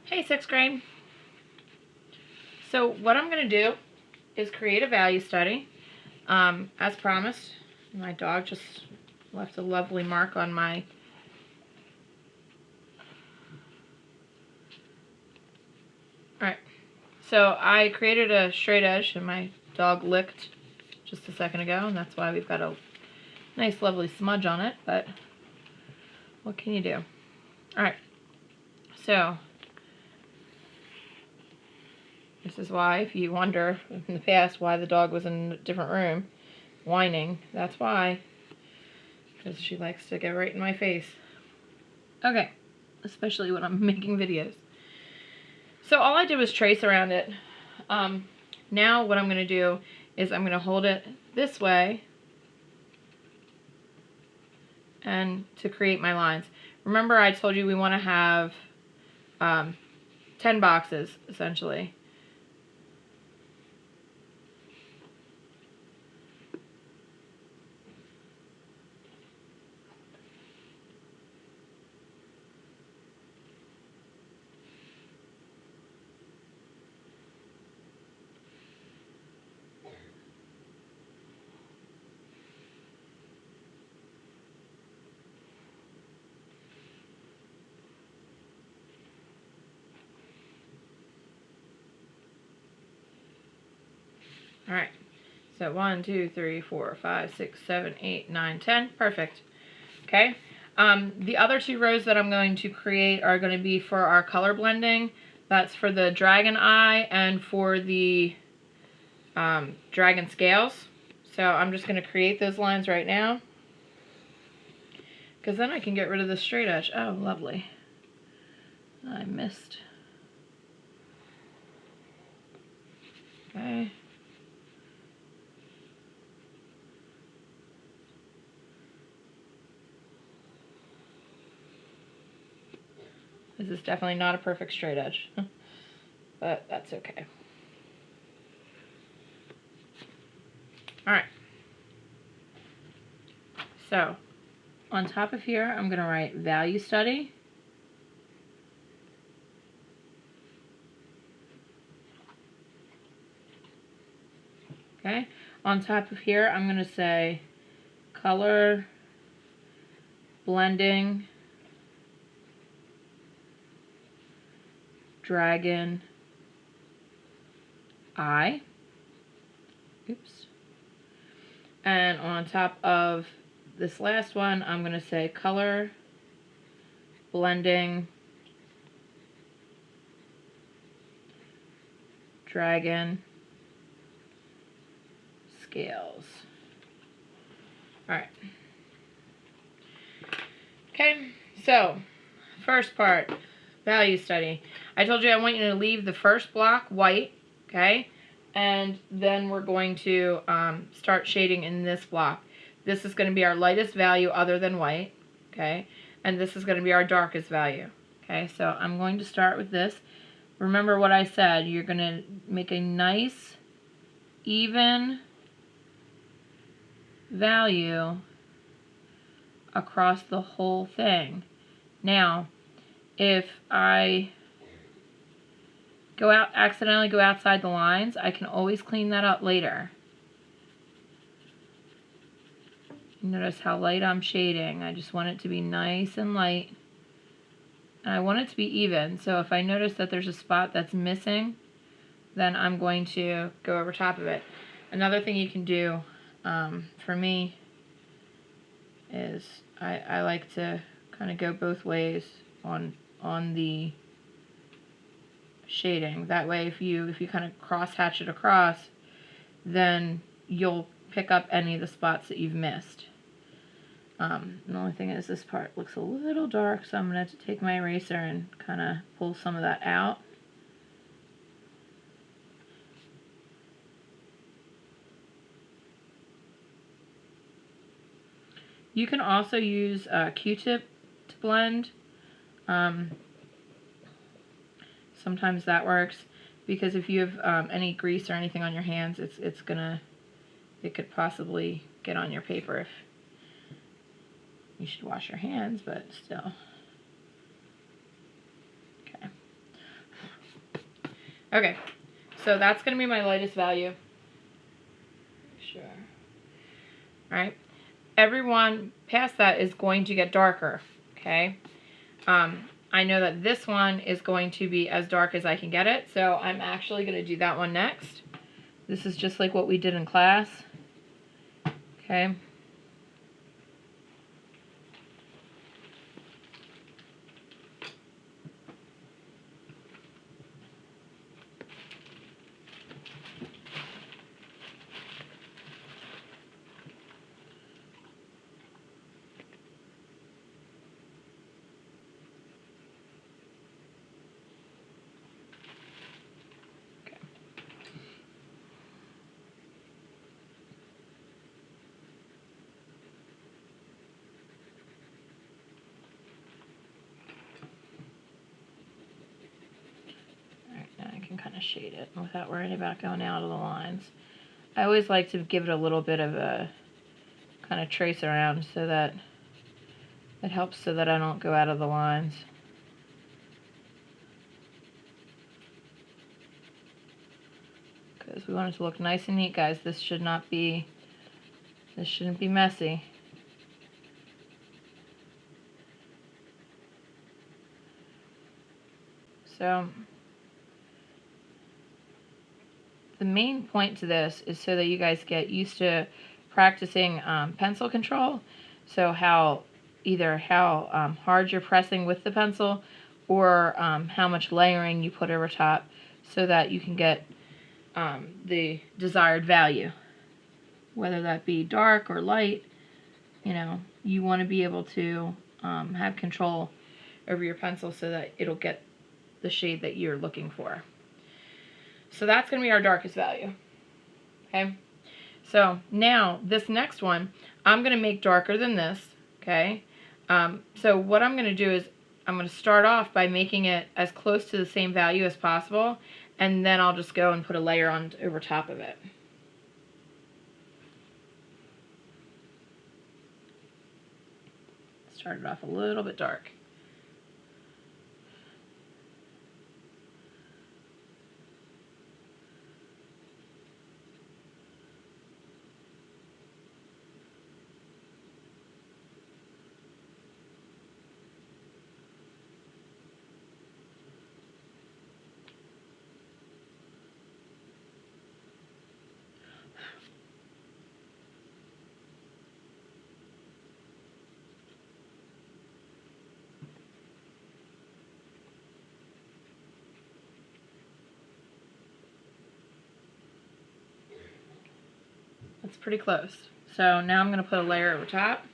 Hey, 6th grade. So what I'm going to do is create a value study. As promised, my dog just left a lovely mark on my Alright, so I created a straight edge and my dog licked just a second ago, and that's why we've got a nice lovely smudge on it, but what can you do? Alright, so this is why, if you wonder in the past why the dog was in a different room whining, that's why. Because she likes to get right in my face. Okay, especially when I'm making videos. So all I did was trace around it. Now what I'm going to do is I'm going to hold it this way and to create my lines. Remember I told you we want to have 10 boxes essentially. Alright, so 1, 2, 3, 4, 5, 6, 7, 8, 9, 10. Perfect. Okay. The other two rows that I'm going to create are going to be for our color blending. That's for the dragon eye and for the dragon scales. So I'm just going to create those lines right now, because then I can get rid of the straight edge. Oh, lovely. I missed. Okay. This is definitely not a perfect straight edge, but that's okay. Alright. So, on top of here, I'm going to write value study. Okay. On top of here, I'm going to say color blending dragon eye. Oops. And on top of this last one, I'm going to say color blending dragon scales. Alright. Okay, so first part, value study. I told you I want you to leave the first block white, okay? And then we're going to start shading in this block. This is going to be our lightest value other than white, okay? And this is going to be our darkest value, okay? So I'm going to start with this. Remember what I said, you're going to make a nice, even value across the whole thing. Now, if I accidentally go outside the lines, I can always clean that up later. Notice how light I'm shading. I just want it to be nice and light. And I want it to be even. So if I notice that there's a spot that's missing, then I'm going to go over top of it. Another thing you can do for me is I like to kind of go both ways on the shading. That way if you kind of cross hatch it across, then you'll pick up any of the spots that you've missed. The only thing is this part looks a little dark, so I'm going to have to take my eraser and kind of pull some of that out. You can also use a Q-tip to blend. Sometimes that works, because if you have any grease or anything on your hands, it could possibly get on your paper. If you should wash your hands, but still. Okay. Okay, so that's going to be my lightest value. Sure. All right. Everyone past that is going to get darker, okay? I know that this one is going to be as dark as I can get it, so I'm actually going to do that one next. This is just like what we did in class, okay? I can kind of shade it without worrying about going out of the lines. I always like to give it a little bit of a kind of trace around so that it helps so that I don't go out of the lines. Because we want it to look nice and neat, guys. This shouldn't be messy. So the main point to this is so that you guys get used to practicing pencil control. So either how hard you're pressing with the pencil, or how much layering you put over top, so that you can get the desired value. Whether that be dark or light, you want to be able to have control over your pencil so that it'll get the shade that you're looking for. So that's going to be our darkest value. Okay. So now this next one, I'm going to make darker than this. Okay. So what I'm going to do is I'm going to start off by making it as close to the same value as possible, and then I'll just go and put a layer on over top of it. Started off a little bit dark. That's pretty close. So now I'm going to put a layer over top.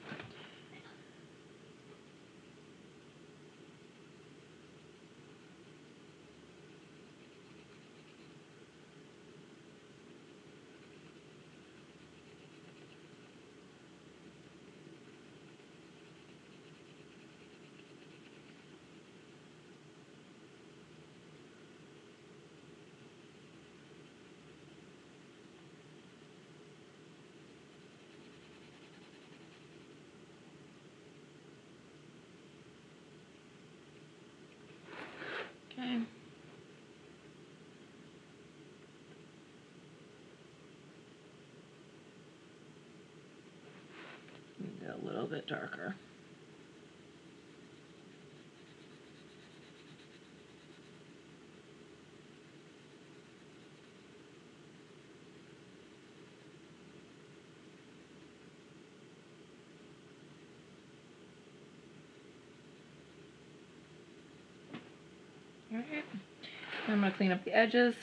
Okay. Go a little bit darker. Alright. I'm going to clean up the edges.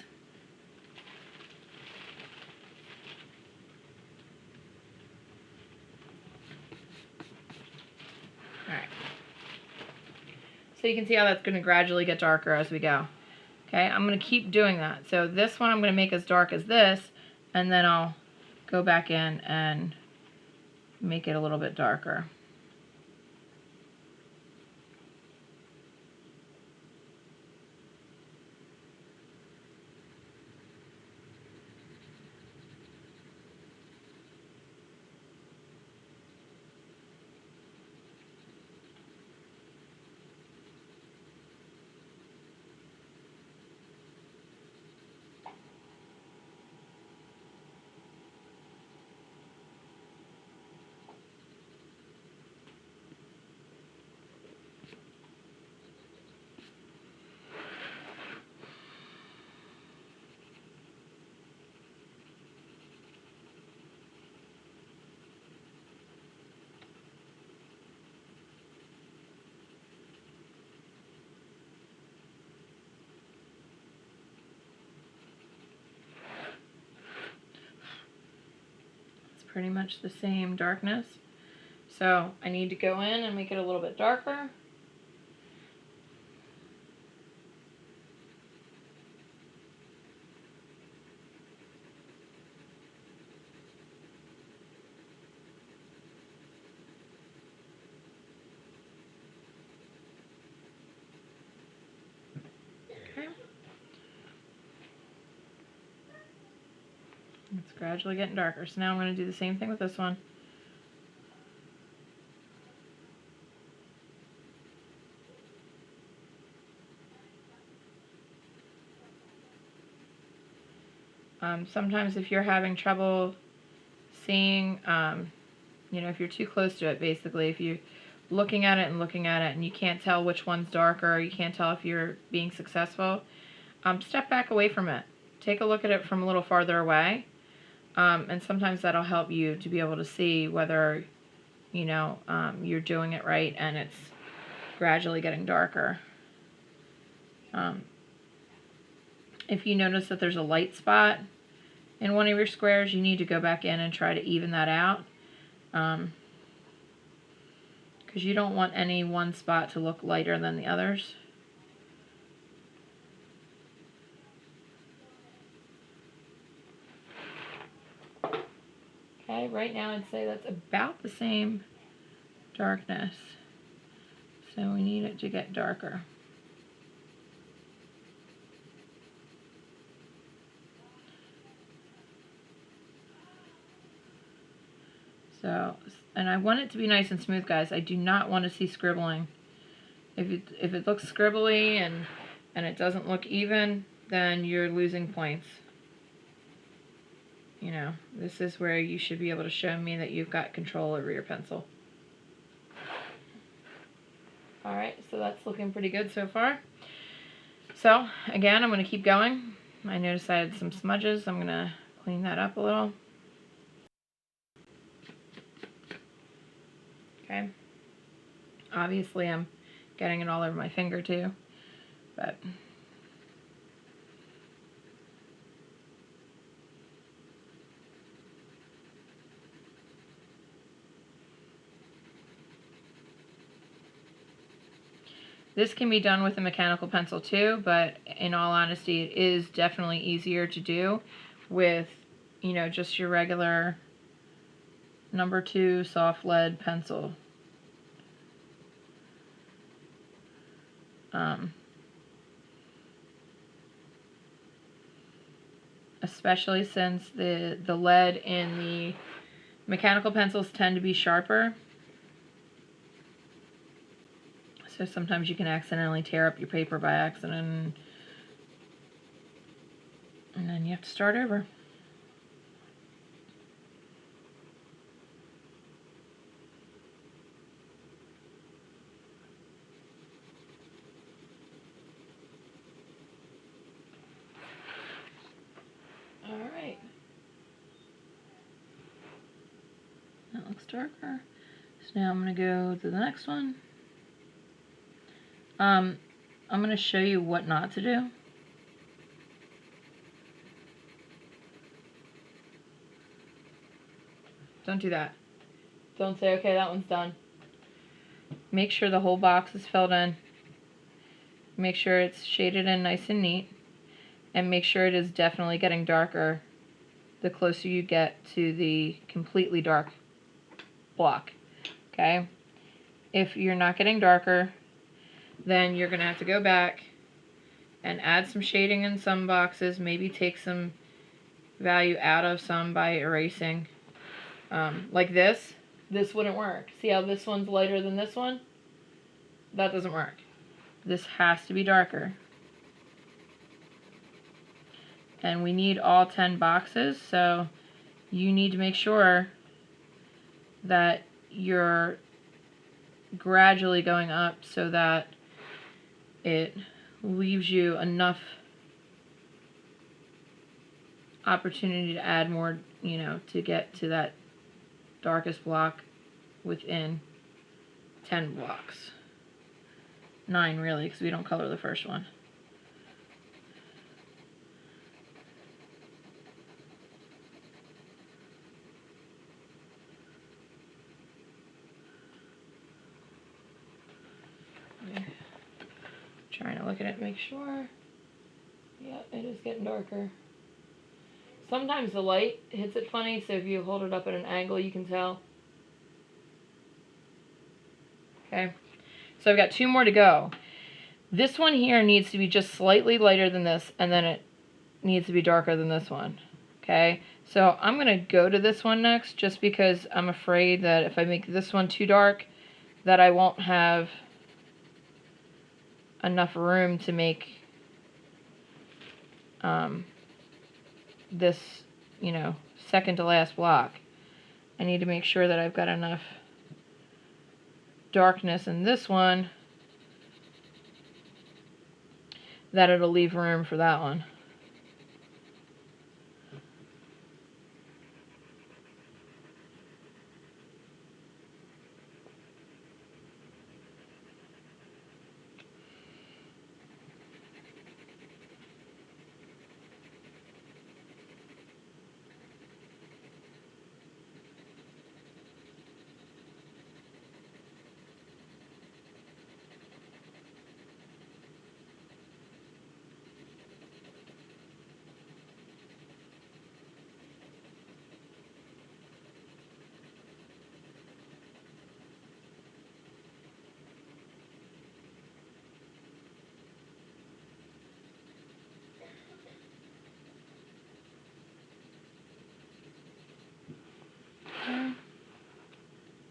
Alright. So you can see how that's going to gradually get darker as we go. Okay, I'm going to keep doing that. So this one I'm going to make as dark as this, and then I'll go back in and make it a little bit darker. pretty much the same darkness. So I need to go in and make it a little bit darker. Okay. It's gradually getting darker. So now I'm going to do the same thing with this one. Sometimes if you're having trouble seeing, you know, if you're too close to it, basically, if you're looking at it and you can't tell which one's darker, or you can't tell if you're being successful, step back away from it. Take a look at it from a little farther away, and sometimes that'll help you to be able to see whether, you know, you're doing it right and it's gradually getting darker. If you notice that there's a light spot in one of your squares, you need to go back in and try to even that out, because you don't want any one spot to look lighter than the others. Okay, right now I'd say that's about the same darkness, so we need it to get darker. So, and I want it to be nice and smooth, guys. I do not want to see scribbling. If it looks scribbly and it doesn't look even, then you're losing points. You know, this is where you should be able to show me that you've got control over your pencil. Alright, so that's looking pretty good so far. So, again, I'm going to keep going. I noticed I had some smudges. I'm going to clean that up a little. Okay. Obviously, I'm getting it all over my finger too, but this can be done with a mechanical pencil too, but in all honesty, it is definitely easier to do with, you know, just your regular number 2 soft lead pencil. Especially since the lead in the mechanical pencils tend to be sharper. So sometimes you can accidentally tear up your paper by accident, and then you have to start over. Alright. That looks darker. So now I'm going to go to the next one. I'm going to show you what not to do. Don't do that. Don't say, okay, that one's done. Make sure the whole box is filled in. Make sure it's shaded in nice and neat. And make sure it is definitely getting darker the closer you get to the completely dark block. Okay? If you're not getting darker, then you're going to have to go back and add some shading in some boxes, maybe take some value out of some by erasing. Like this wouldn't work. See how this one's lighter than this one? That doesn't work. This has to be darker. And we need all 10 boxes, so you need to make sure that you're gradually going up so that it leaves you enough opportunity to add more, you know, to get to that darkest block within 10 blocks. 9 really, because we don't color the first one. trying to look at it and make sure. Yeah, it is getting darker. Sometimes the light hits it funny, so if you hold it up at an angle, you can tell. Okay, so I've got 2 more to go. This one here needs to be just slightly lighter than this, and then it needs to be darker than this one. Okay, so I'm going to go to this one next, just because I'm afraid that if I make this one too dark, that I won't have enough room to make this, you know, second to last block. I need to make sure that I've got enough darkness in this one that it'll leave room for that one.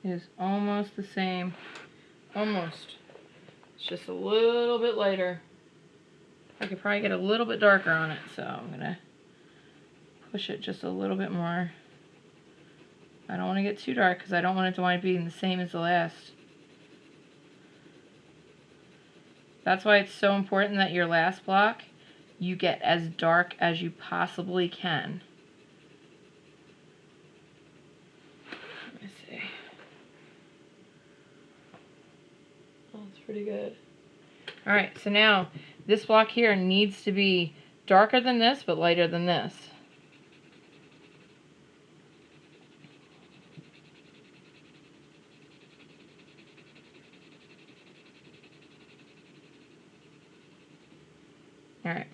It is almost the same. Almost. It's just a little bit lighter. I could probably get a little bit darker on it, so I'm going to push it just a little bit more. I don't want to get too dark because I don't want it to wind up being the same as the last. That's why it's so important that your last block, you get as dark as you possibly can. Let me see. Oh, it's pretty good. Alright, so now this block here needs to be darker than this, but lighter than this. Alright.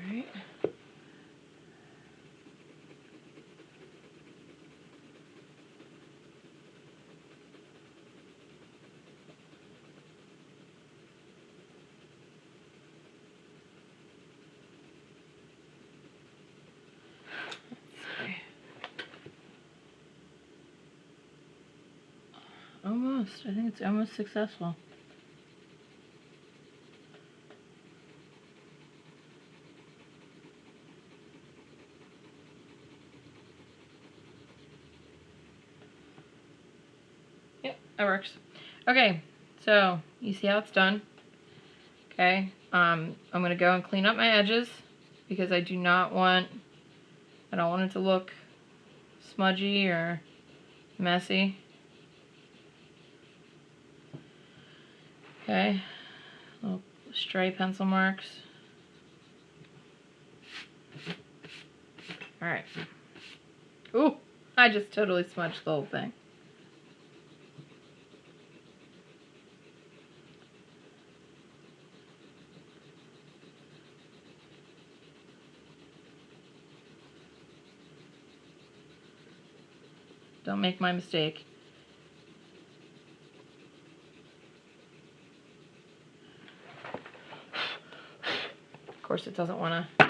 Alright. Almost. I think it's almost successful. Yep, that works. Okay, so you see how it's done. Okay, I'm going to go and clean up my edges because I don't want it to look smudgy or messy. Okay, little stray pencil marks. Alright. Ooh, I just totally smudged the whole thing. Don't make my mistake. Of course it doesn't want to.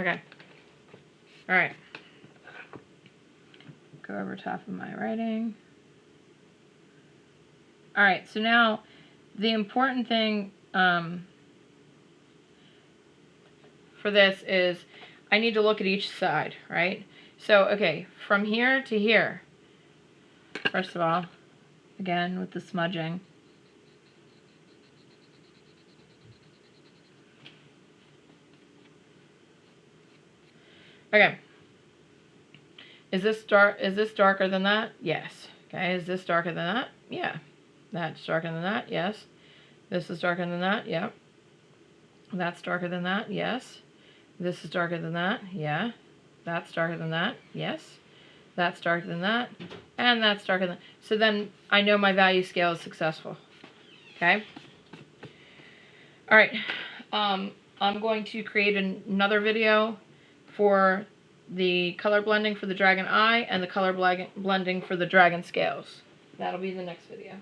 Okay. Alright. Go over top of my writing. Alright, so now the important thing for this is I need to look at each side, right? So, okay, from here to here, first of all, again with the smudging. Okay. Is this darker than that? Yes. Okay, is this darker than that? Yeah. That's darker than that? Yes. This is darker than that? Yep. That's darker than that? Yes. This is darker than that? Yeah. That's darker than that? Yes. That's darker than that. And that's darker than... So then I know my value scale is successful. Okay? Alright. I'm going to create another video for the color blending for the dragon eye and the color blending for the dragon scales. That'll be the next video.